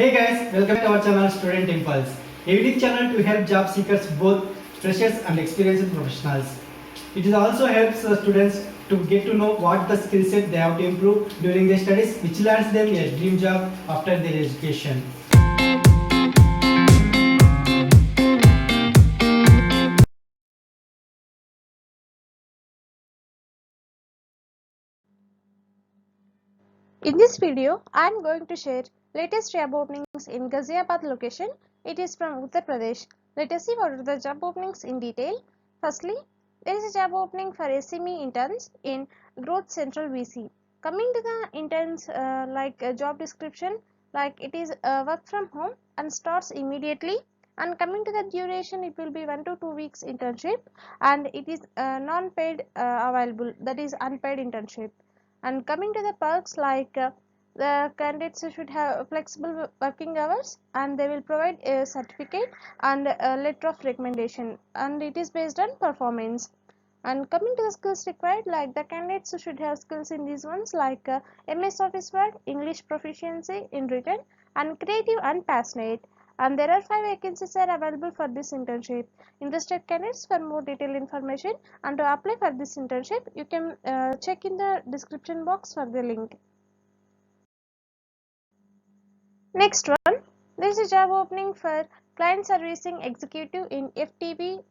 Hey guys, welcome to our channel Student Impulse, a unique channel to help job seekers, both freshers and experienced professionals. It also helps students to get to know what the skill set they have to improve during their studies, which lands them a dream job after their education. In this video, I am going to share latest job openings in Ghaziabad location. It is from Uttar Pradesh. Let us see what are the job openings in detail. Firstly, there is a job opening for SME interns in Growth Central VC. Coming to the interns job description, like it is work from home and starts immediately. And coming to the duration, it will be 1 to 2 weeks internship, and it is non-paid available, that is unpaid internship. And coming to the perks, the candidates should have flexible working hours, and they will provide a certificate and a letter of recommendation, and it is based on performance. And coming to the skills required, like the candidates should have skills in these ones like MS Office Word, English proficiency in written, and creative and passionate. And there are 5 vacancies are available for this internship. Interested candidates, for more detailed information and to apply for this internship, you can check in the description box for the link. Next one, there is a job opening for client servicing executive in FTB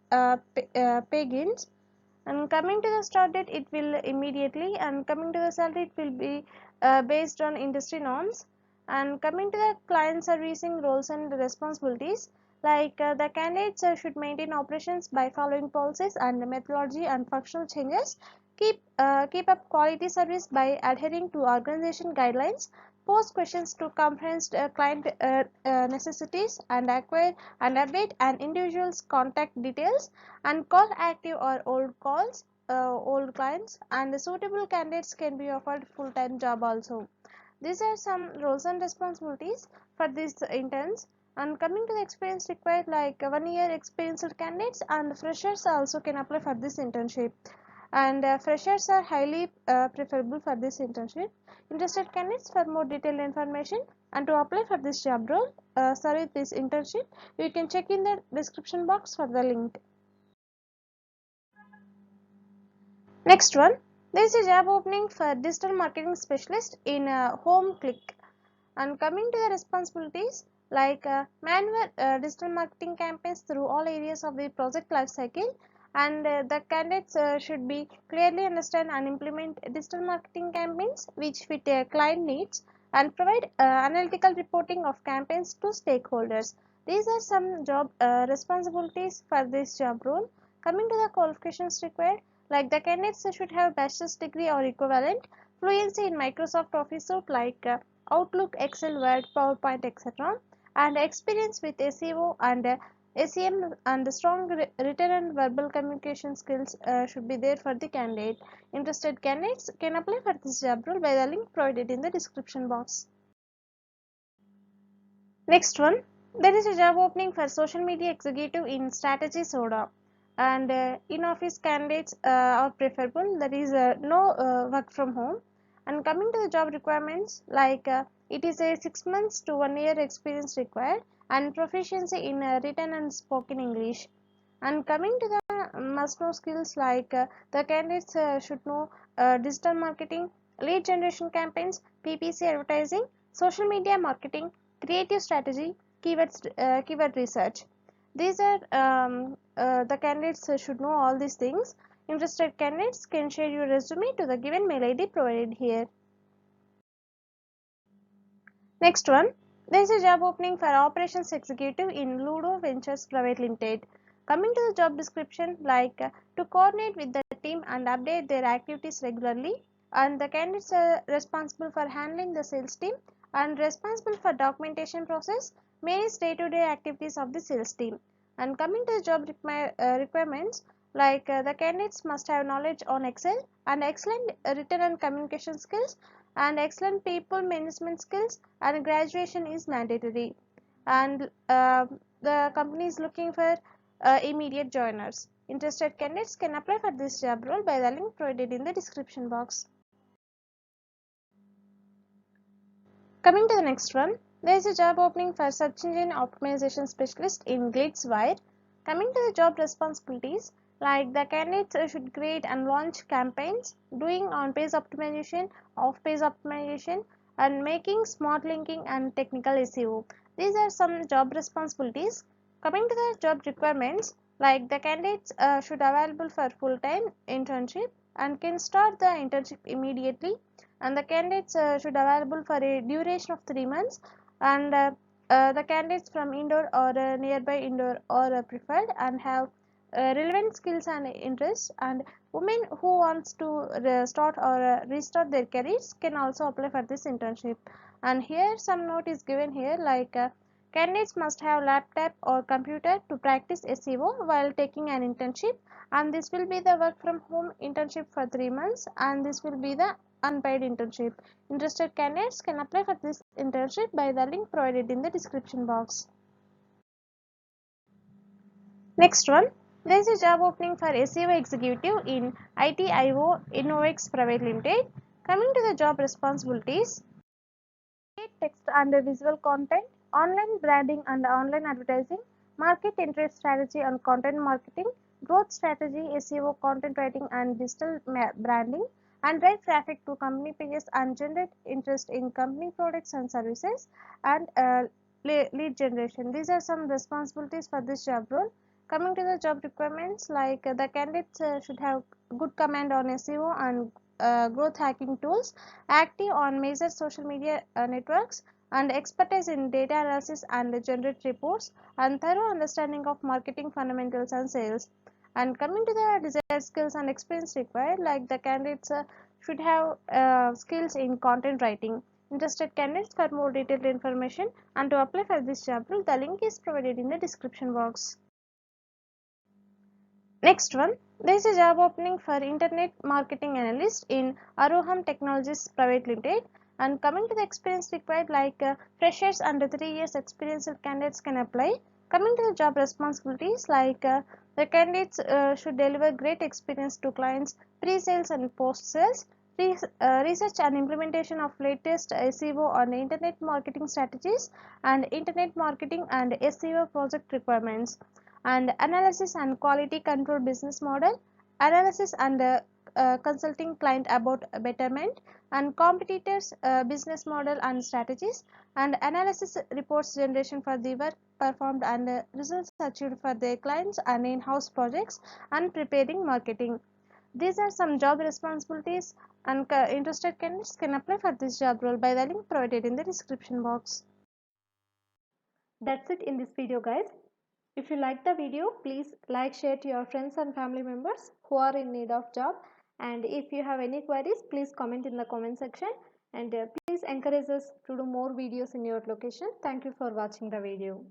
Pagins. And coming to the start date, it will immediately, and coming to the salary, it will be based on industry norms. And coming to the client servicing roles and responsibilities, the candidates should maintain operations by following policies and methodology and functional changes, keep up quality service by adhering to organization guidelines, pose questions to comprehend client necessities, and acquire and update an individual's contact details, and call active or old clients, and suitable candidates can be offered full-time job also. These are some roles and responsibilities for these interns. And coming to the experience required, like 1 year experienced candidates and freshers also can apply for this internship, and freshers are highly preferable for this internship. Interested candidates, for more detailed information and to apply for this job role, this internship, you can check in the description box for the link. Next one, there is a job opening for digital marketing specialist in Home Click. And coming to the responsibilities, manual digital marketing campaigns through all areas of the project life cycle, and the candidates should be clearly understand and implement digital marketing campaigns which fit their client needs, and provide analytical reporting of campaigns to stakeholders. These are some job responsibilities for this job role. Coming to the qualifications required, like the candidates should have bachelor's degree or equivalent, fluency in Microsoft Office suite Outlook, Excel, Word, PowerPoint, etc., and experience with SEO and SEM, and strong written and verbal communication skills should be there for the candidate. Interested candidates can apply for this job role by the link provided in the description box. Next one, there is a job opening for social media executive in Strategy Soda, and in-office candidates are preferable. That is no work from home. And coming to the job requirements, it is a 6 months to 1 year experience required, and proficiency in written and spoken English. And coming to the must know skills, the candidates should know digital marketing, lead generation campaigns, PPC advertising, social media marketing, creative strategy, keyword research. These are the candidates should know all these things. Interested candidates can share your resume to the given mail ID provided here. Next one, there is a job opening for operations executive in Ludo Ventures Private Limited. Coming to the job description, to coordinate with the team and update their activities regularly, and the candidates are responsible for handling the sales team and responsible for documentation process, manage day-to-day activities of the sales team. And coming to the job requirements, the candidates must have knowledge on Excel and excellent written and communication skills and excellent people management skills, and graduation is mandatory. And the company is looking for immediate joiners. Interested candidates can apply for this job role by the link provided in the description box. Coming to the next one, There is a job opening for search engine optimization specialist in Glitzwire. Coming to the job responsibilities, like the candidates should create and launch campaigns, doing on-page optimization, off-page optimization, and making smart linking and technical SEO. These are some job responsibilities. Coming to the job requirements, like the candidates should available for full-time internship and can start the internship immediately, and the candidates should available for a duration of 3 months, and the candidates from indoor or nearby indoor or preferred and have relevant skills and interests, and women who wants to start or restart their careers can also apply for this internship. And here some note is given here, like candidates must have laptop or computer to practice SEO while taking an internship, and this will be the work from home internship for 3 months, and this will be the unpaid internship. Interested candidates can apply for this internship by the link provided in the description box. Next one, there is a job opening for SEO executive in ITIO Innovex Private Limited. Coming to the job responsibilities, create text and visual content, online branding and online advertising, market entry strategy and content marketing, growth strategy, SEO, content writing and digital branding, and drive traffic to company pages and generate interest in company products and services, and lead generation. These are some responsibilities for this job role. Coming to the job requirements, like the candidates should have good command on SEO and growth hacking tools, active on major social media networks, and expertise in data analysis and generate reports, and thorough understanding of marketing fundamentals and sales. And coming to the desired skills and experience required, like the candidates should have skills in content writing. Interested candidates, for more detailed information and to apply for this job role, the link is provided in the description box. Next one, there is a job opening for Internet Marketing Analyst in Aroham Technologies Private Limited. And coming to the experience required, like freshers under 3 years experienced candidates can apply. Coming to the job responsibilities, like the candidates should deliver great experience to clients, pre-sales and post-sales, research and implementation of latest SEO on internet marketing strategies, and internet marketing and SEO project requirements, and analysis and quality control business model, analysis and consulting client about betterment, and competitors business model and strategies, and analysis reports generation for the work performed and results achieved for their clients and in-house projects, and preparing marketing. These are some job responsibilities, and interested candidates can apply for this job role by the link provided in the description box. That's it in this video, guys. If you like the video, please like, share to your friends and family members who are in need of job. And if you have any queries, please comment in the comment section. And please encourage us to do more videos in your location. Thank you for watching the video.